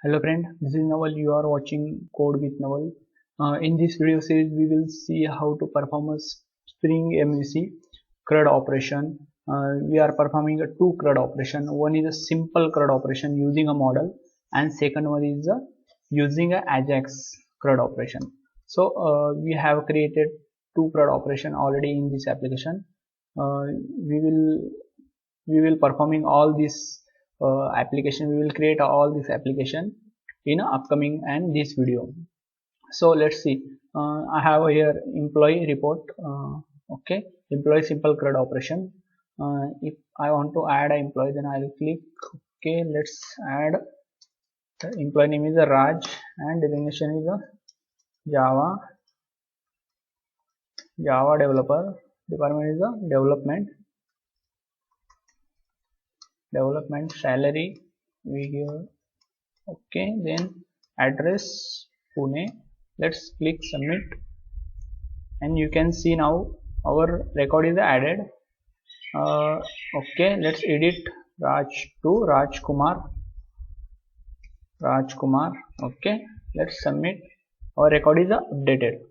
Hello friend, this is Naval. You are watching Code with Naval. In this video series, we will see how to perform a Spring MVC CRUD operation. We are performing a two CRUD operation. One is a simple CRUD operation using a model, and second one is using a Ajax CRUD operation. So we have created two CRUD operation already in this application. We will performing all this application. We will create all this application in upcoming and this video. So let's see. I have here employee report. Okay, employee simple CRUD operation. If I want to add an employee, then I'll click okay. Let's add. The employee name is a Raj and designation is a Java developer. Department is a development. Salary we give okay. Then address Pune. Let's click submit, and you can see now our record is added. Okay, let's edit Raj to Rajkumar. Okay, let's submit. Our record is updated.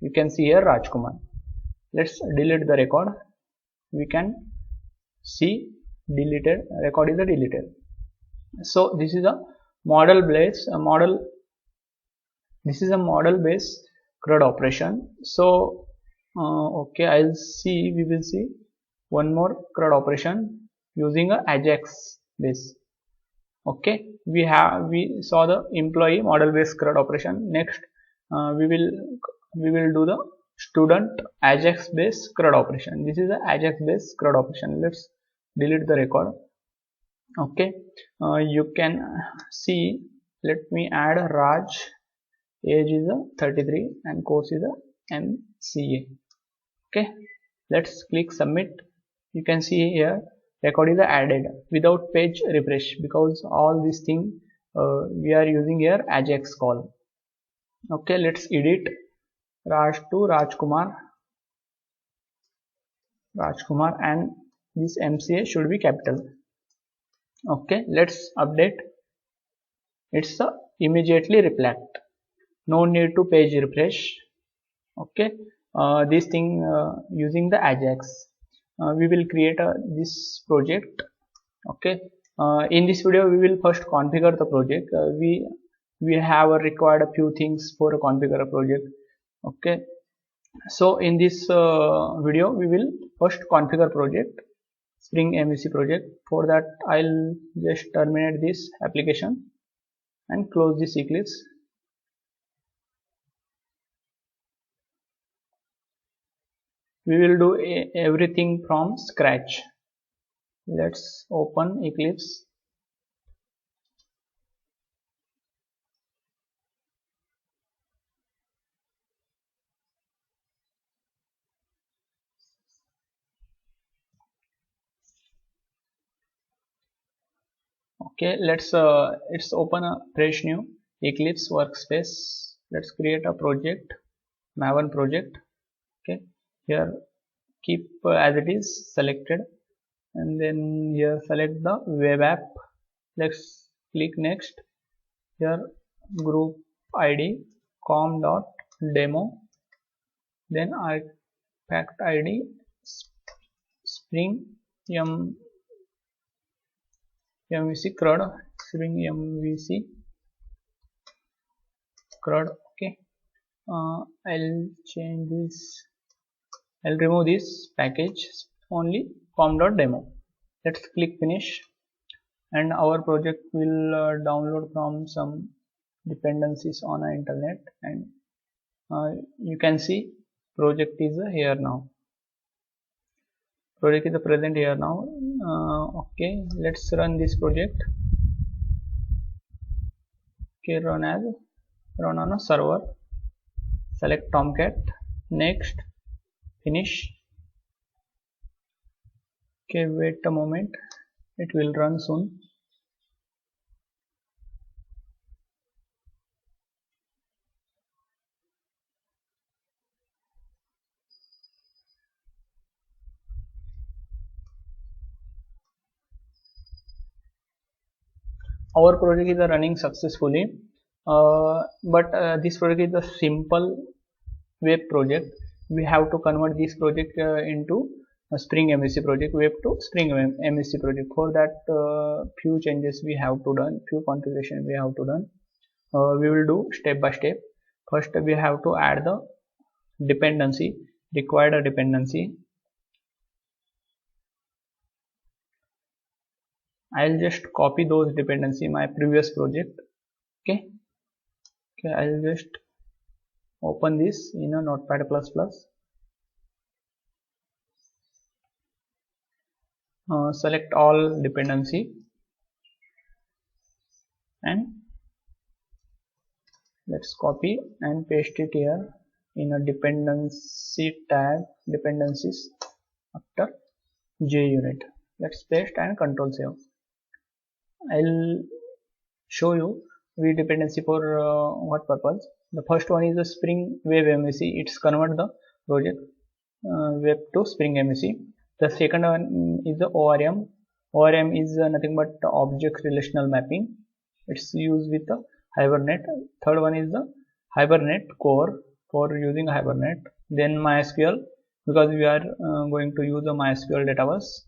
You can see here Rajkumar. Let's delete the record. We can see deleted record is deleted. So this is a model based CRUD operation. So okay, we will see one more CRUD operation using a Ajax base. Okay, we saw the employee model based CRUD operation. Next we will do the student Ajax based CRUD operation. This is the Ajax based CRUD operation. Let's delete the record. Okay, you can see. Let me add Raj. Age is a 33 and course is a MCA. Okay, let's click submit. You can see here record is added without page refresh, because all these thing we are using here Ajax call. Okay, let's edit Raj to Rajkumar, and this MCA should be capital. Okay, let's update. It's immediately reflect. No need to page refresh. Okay, this thing using the Ajax. We will create this project. Okay, in this video we will first configure the project. We have required a few things for configure a project. Okay, so in this video we will first configure project, Spring MVC project. For that I'll just terminate this application and close this Eclipse. We will do everything from scratch. Let's open Eclipse. Okay, let's open a fresh new Eclipse workspace. Let's create a project, Maven project. Okay, here keep as it is selected, and then here select the web app. Let's click next. Here group ID com.demo, then artifact ID Spring MVC CRUD, Spring MVC CRUD. Okay, I'll change this. I'll remove this package, only com.demo. Let's click finish, and our project will download from some dependencies on our internet, and you can see project is here now. Project is present here now. Okay, let's run this project. Okay, run on a server. Select Tomcat. Next, finish. Okay, wait a moment. It will run soon. our project is running successfully, but this project is a simple web project. We have to convert this project into a Spring MVC project, web to Spring MVC project. For that, few changes we have to done, few configuration we have to done. We will do step by step. First, we have to add the dependency, required dependency. I'll just copy those dependency my previous project. Okay, I'll just open this in a Notepad++. Select all dependency and let's copy and paste it here in a dependency tag, dependencies after JUnit. Let's paste and control save. I'll show you V dependency for what purpose. The first one is the Spring Web MVC. It's convert the project web to Spring MVC. The second one is the ORM. ORM is nothing but object relational mapping. It's used with the Hibernate. Third one is the Hibernate core for using Hibernate. Then MySQL, because we are going to use the MySQL database.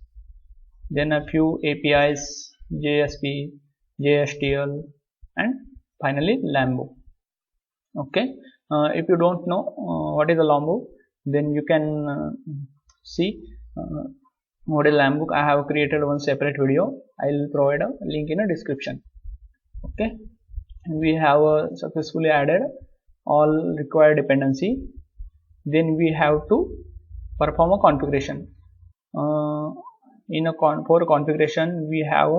Then a few APIs, JSP, JSTL, and finally Lambo. Okay, if you don't know what is a Lambo, then you can see what is Lambo. I have created one separate video. I will provide a link in a description. Okay, and we have successfully added all required dependency. Then we have to perform a configuration. For configuration, we have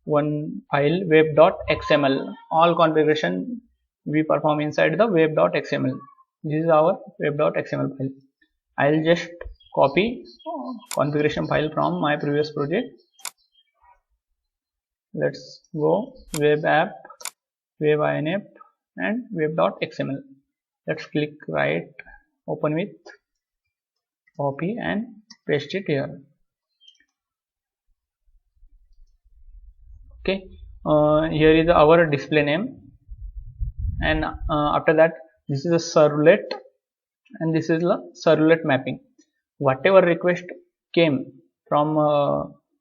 one file web.xml. All configuration we perform inside the web.xml. This is our web.xml file. I'll just copy configuration file from my previous project. Let's go web app, web inf, and web.xml. Let's click right, open with, copy and paste it here. Okay, here is our display name, and after that this is a servlet and this is the servlet mapping. Whatever request came from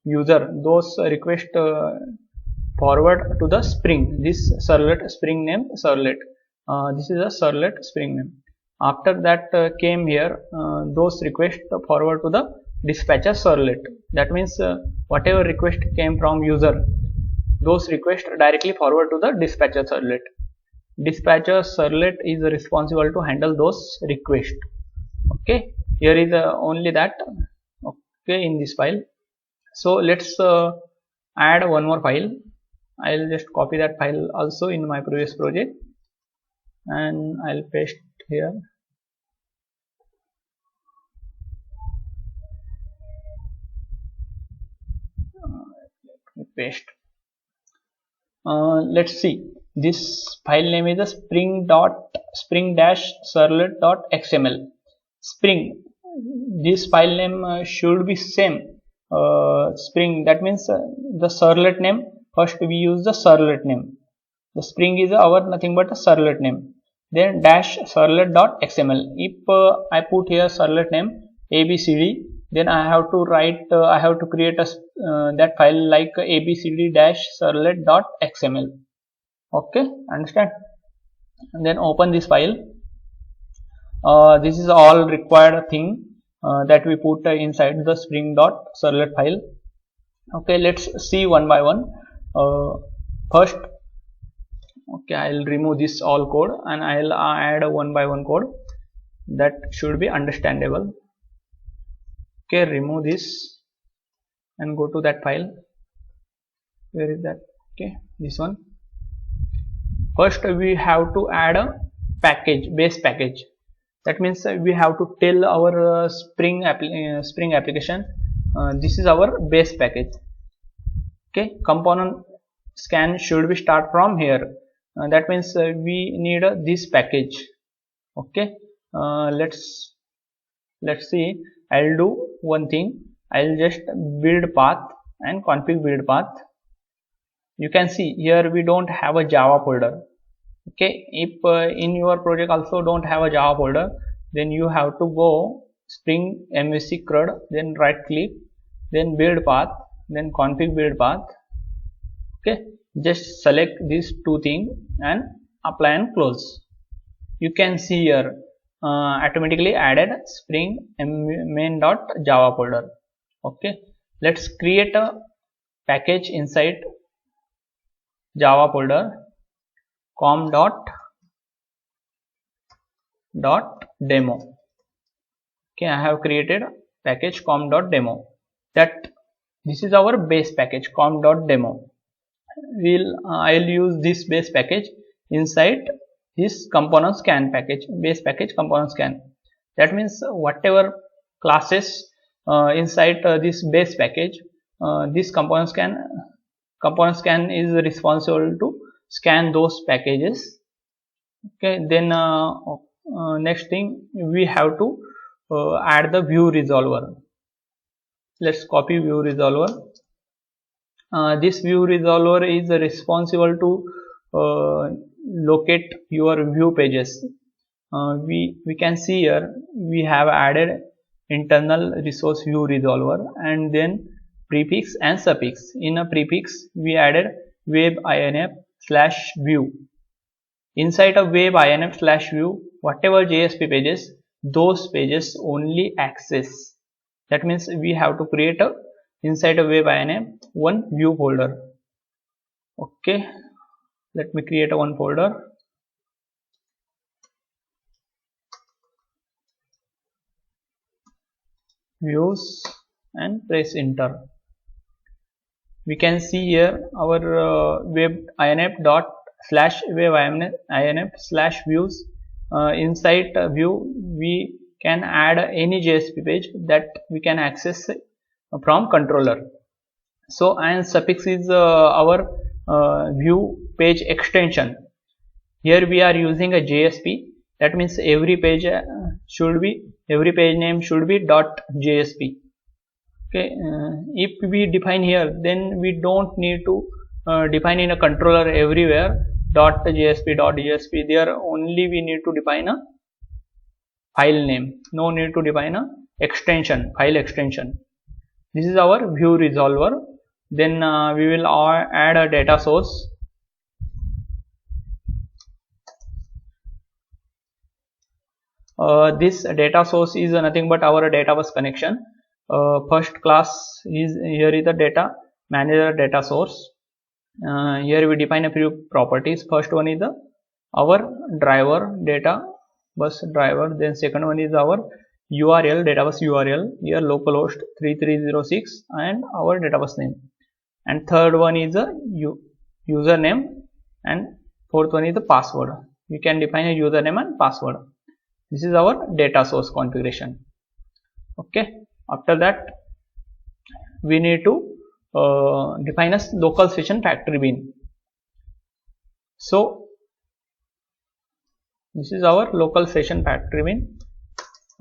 user, those request forward to the Spring, this servlet Spring name servlet. This is a servlet Spring name. After that came here, those requests forward to the dispatcher servlet. That means whatever request came from user, those requests directly forward to the dispatcher servlet. Dispatcher servlet is responsible to handle those requests. Okay, here is only that. Okay, in this file. So let's add one more file. I'll just copy that file also in my previous project and I'll paste here. Paste. Let's see. This file name is a spring-servlet.xml. Spring. This file name should be same. Spring. That means the servlet name. First we use the servlet name. The Spring is our nothing but a servlet name. Then dash servlet.xml. If I put here servlet name abcd, then I have to write. I have to create a that file like abcd-servlet.xml. Okay, understand? And then open this file. This is all required thing that we put inside the spring.servlet file. Okay, let's see one by one. First, okay, I'll remove this all code and I'll add a one by one code that should be understandable. Okay, remove this and go to that file. Where is that? Okay, this one. First we have to add a package, base package. That means we have to tell our Spring application this is our base package. Okay, component scan should be start from here. That means we need this package. Okay, let's see. I'll do one thing. I'll just build path and config build path. you can see here we don't have a Java folder. Okay, if in your project also don't have a Java folder, then you have to go Spring MVC CRUD, then right click, then build path, then config build path. Okay, just select these two things and apply and close. You can see here automatically added Spring main.java folder. Okay, let's create a package inside Java folder com.demo. Okay, I have created package com.demo. That this is our base package com.demo. I'll use this base package inside this component scan package, base package component scan. That means whatever classes inside this base package, this component scan is responsible to scan those packages. Okay, then next thing we have to add the view resolver. Let's copy view resolver. This view resolver is responsible to locate your view pages. We can see here we have added internal resource view resolver and then prefix and suffix. In a prefix we added web-inf/view. Inside of web-inf/view, whatever JSP pages, those pages only access. That means we have to create a inside of web-inf one view folder. Okay, let me create one folder. Views and press enter. We can see here our web-inf/web-inf/views. Inside view we can add any JSP page that we can access from controller. So, and suffix is our view page extension. Here we are using a JSP. That means every page name should be .jsp. Okay, if we define here, then we don't need to define in a controller everywhere .jsp. There only we need to define a file name. No need to define a extension, file extension. This is our view resolver. Then we will add a data source. This data source is nothing but our database connection. First class is here is the data manager data source. Here we define a few properties. First one is our driver data bus driver. Then second one is our URL database URL. Here localhost 3306 and our database name. And third one is a username, and fourth one is the password. We can define a username and password. This is our data source configuration. Okay, after that we need to define a local session factory bin. So this is our local session factory bin.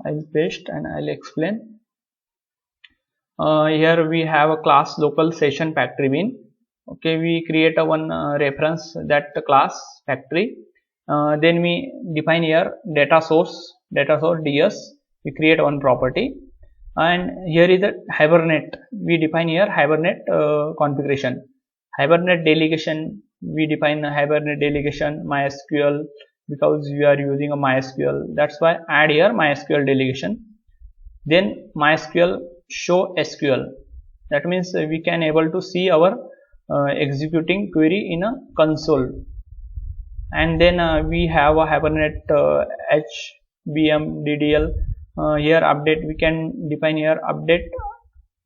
I'll paste and I'll explain. Here we have a class local session factory bin. Okay, we create a one reference that class factory. Then we define here data source ds. We create one property, and here is the Hibernate. We define here Hibernate configuration. Hibernate delegation, we define a Hibernate delegation MySQL, because we are using a MySQL. That's why add here MySQL delegation. Then MySQL show SQL. That means we can able to see our executing query in a console. And then we have a Hibernate HBM DDL. Here update, we can define here update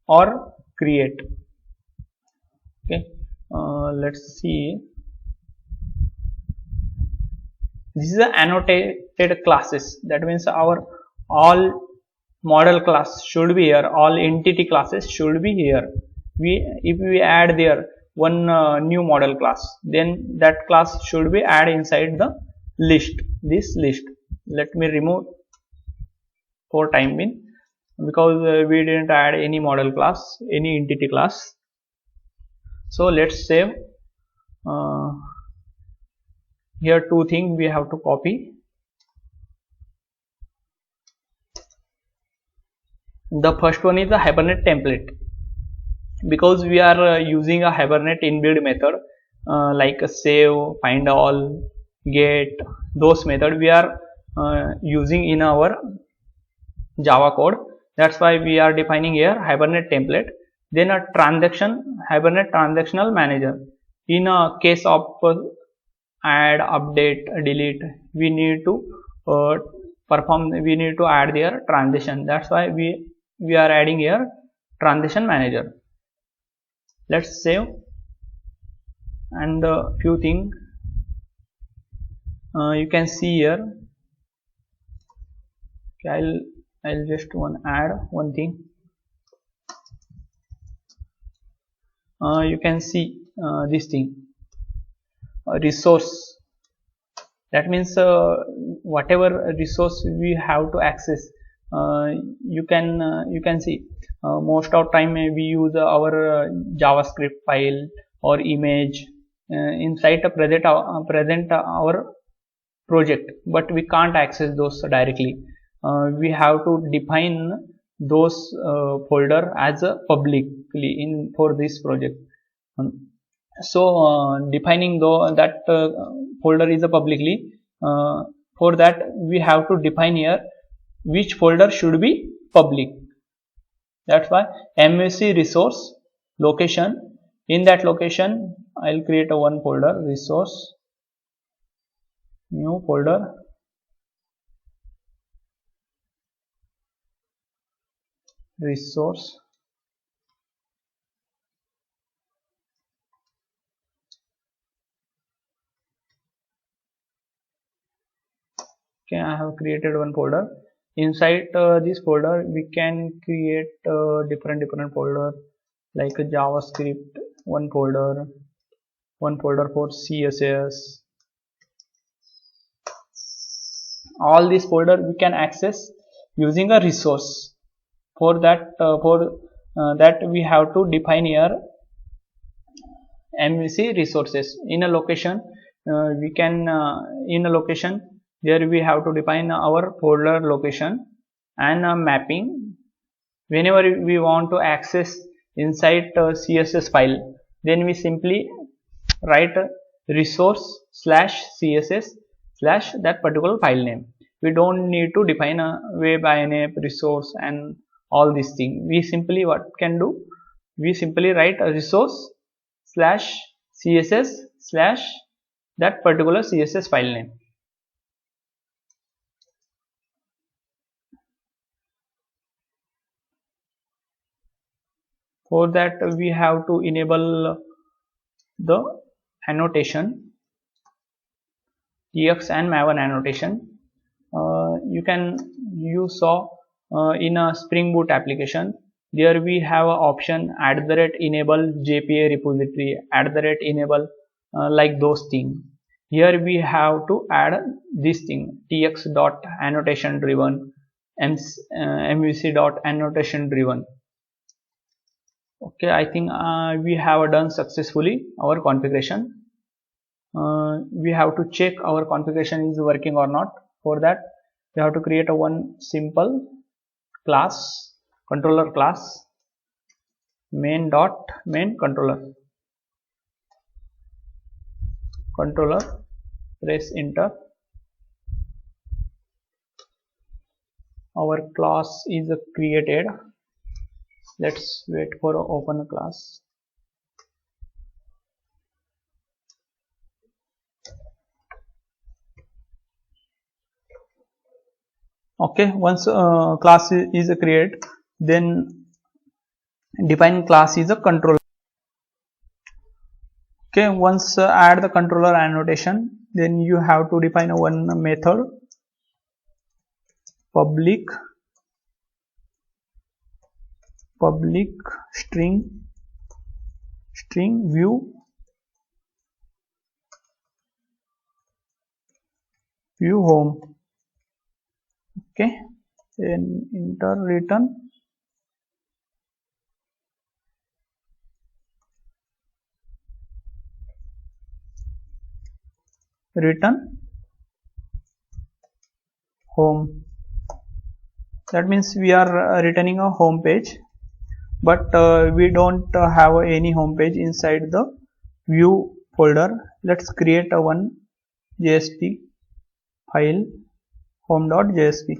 or create. Okay, let's see. This is the annotated classes. That means our all model class should be here, all entity classes should be here. If we add there one new model class, then that class should be added inside the list, this list. Let me remove for time being, because we didn't add any model class, any entity class. So let's save here two things we have to copy. The first one is the Hibernate template, because we are using a Hibernate inbuilt method like a save, find all, get, those method we are using in our Java code. That's why we are defining here Hibernate template. Then a transaction, Hibernate transactional manager. In a case of add, update, delete, we need to we need to add their transition. That's why we are adding here transition manager. Let's save. And few things you can see here. Okay, I'll just add one thing. You can see this thing, resource. That means whatever resource we have to access, you can see most of time we use our JavaScript file or image inside a present our project, but we can't access those directly. We have to define those folder as a publicly for this project. So defining that folder is a publicly, for that we have to define here which folder should be public. That's why MVC resource location, in that location I'll create a one folder, resource, new folder, resource, okay, I have created one folder. Inside this folder we can create different folder like a JavaScript, one folder for CSS. All these folder we can access using a resource. For that that we have to define here MVC resources. In a location we can in a location there we have to define our folder location and mapping. Whenever we want to access inside CSS file, then we simply write resource/css/ that particular file name. We don't need to define a web INF resource and all these things. We simply what can do, we simply write a resource/css/ that particular CSS file name. For that we have to enable the annotation, TX and Maven annotation. You saw in a Spring Boot application, there we have an option @enable JPA repository, @enable like those things. Here we have to add this thing, tx.annotation driven, mvc.annotation driven. Okay, I think we have done successfully our configuration. We have to check our configuration is working or not. For that we have to create a one simple class, controller class, main controller, press enter. Our class is created. Let's wait for open a class. Okay, once class is created, then define class is a controller. Okay, once add the controller annotation, then you have to define one method, public string view home. Okay, then enter return. return home. That means we are returning a home page, but we don't have any home page inside the view folder. Let's create a one JSP file, home.jsp.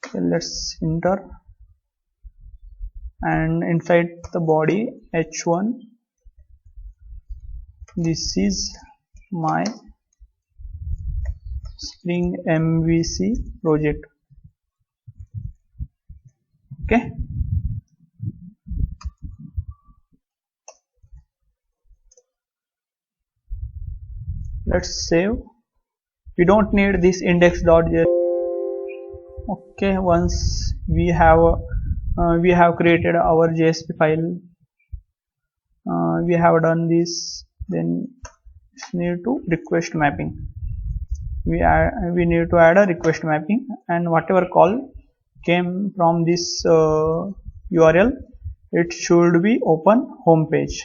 Okay, let's enter, and inside the body h1, this is my Spring MVC project. Okay, let's save. We don't need this index.js. Okay, once we have created our JSP file, we have done this, then need to request mapping. We need to add a request mapping, and whatever call came from this URL, it should be open home page.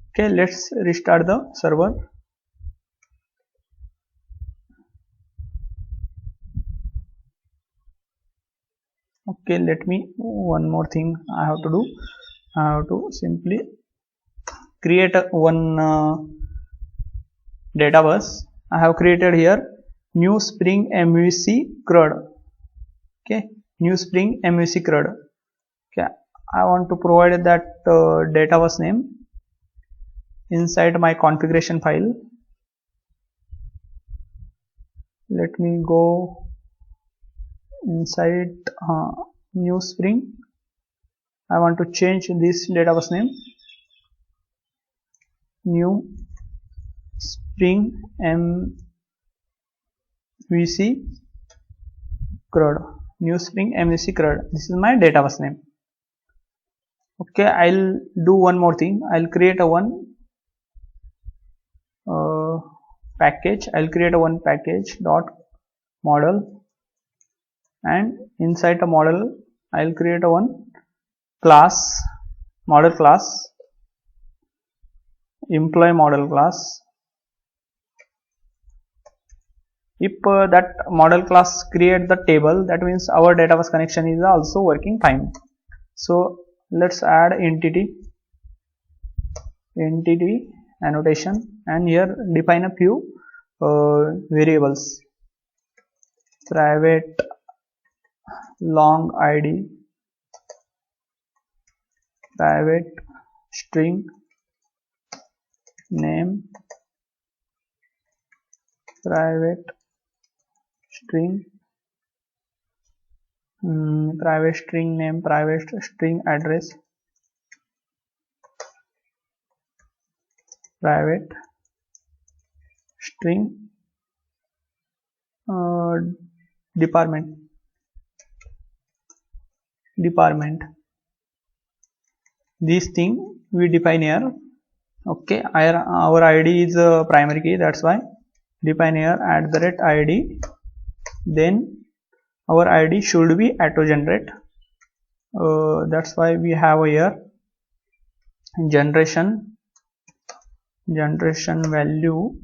Okay, let's restart the server. Okay, let me, one more thing I have to do. I have to simply create one data bus. I have created here new Spring MVC CRUD. Okay, new Spring MVC CRUD. Okay, I want to provide that data bus name inside my configuration file. Let me go inside new Spring. I want to change this data bus name, new Spring MVC CRUD, new Spring MVC CRUD. This is my data bus name. Okay, I'll do one more thing. I'll create a one package. I'll create a one package dot model, and inside the model I'll create a one class, model class, employee model class. If that model class create the table, that means our database connection is also working fine. So let's add entity annotation, and here define a few variables: private long id, private string name, private string private string name, private string address, private string department. This thing we define here. Okay, our id is a primary key, that's why define here @id. Then our id should be auto generate. That's why we have here generation value.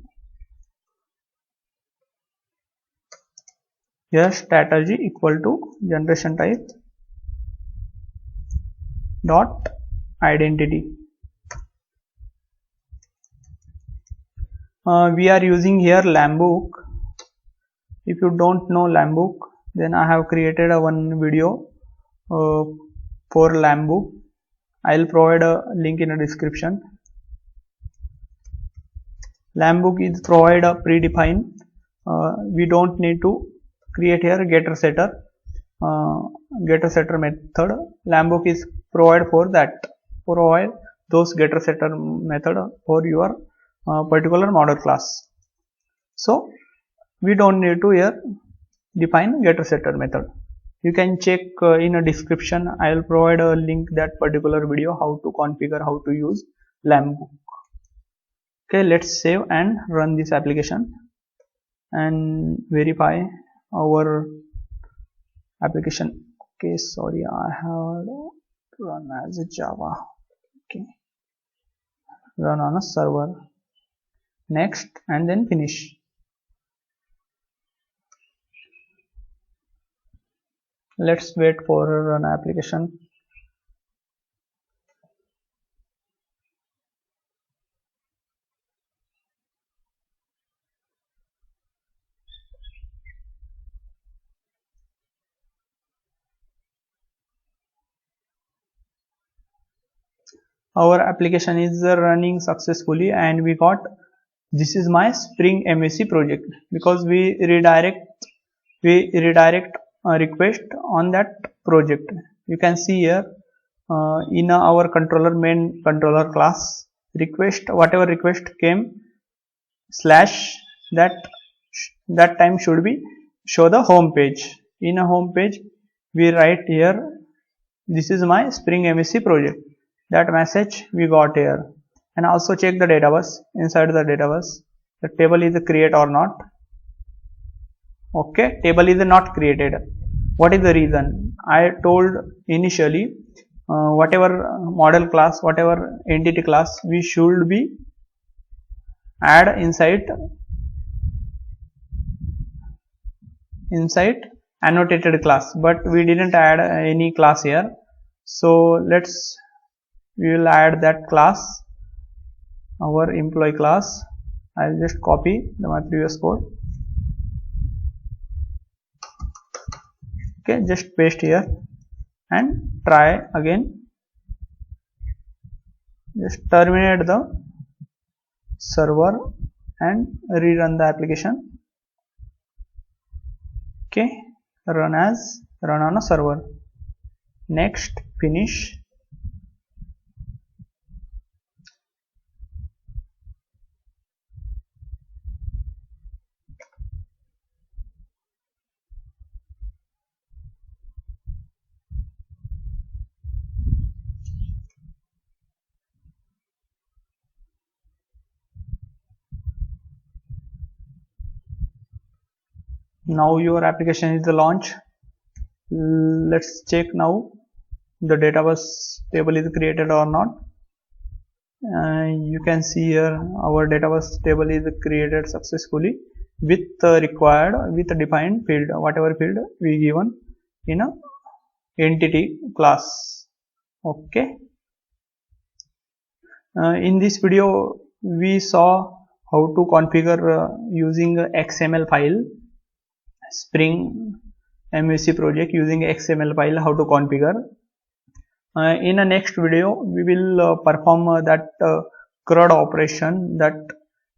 Here strategy equal to generation type dot identity. We are using here Lambook. If you don't know Lambook, then I have created a one video for Lambook. I'll provide a link in the description. Lambook is provide a predefined. We don't need to create here getter setter method. Lambook is provide for that. Provide those getter setter method for your particular model class. So we don't need to here define getter setter method. You can check in a description. I will provide a link that particular video how to configure, how to use Lambook. Okay, let's save and run this application and verify our application. Okay, sorry, I have run as a Java. Okay, run on a server. Next, and then finish. Let's wait for a run application. Our application is running successfully, and we got this is my Spring MVC project, because we redirect a request on that project. You can see here in our controller main controller class request, whatever request came slash that time should be show the home page. In a home page we write here, this is my Spring MVC project. That message we got here. And also check the database. Inside the database the table is created or not. Okay, table is not created. What is the reason? I told initially whatever model class, whatever entity class we should be add inside annotated class, but we didn't add any class here. So we will add that class, our employee class. I'll just copy my previous code. Okay, just paste here and try again. Just terminate the server and rerun the application. Okay, run on a server. Next, finish. Now your application is the launch. Let's check now the database table is created or not. You can see here our database table is created successfully with defined field, whatever field we given in a entity class. Okay. In this video we saw how to configure using XML file Spring MVC project using XML file, how to configure. In the next video we will perform that CRUD operation, that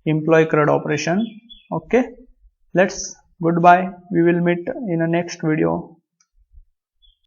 employee CRUD operation. Okay, goodbye, we will meet in the next video.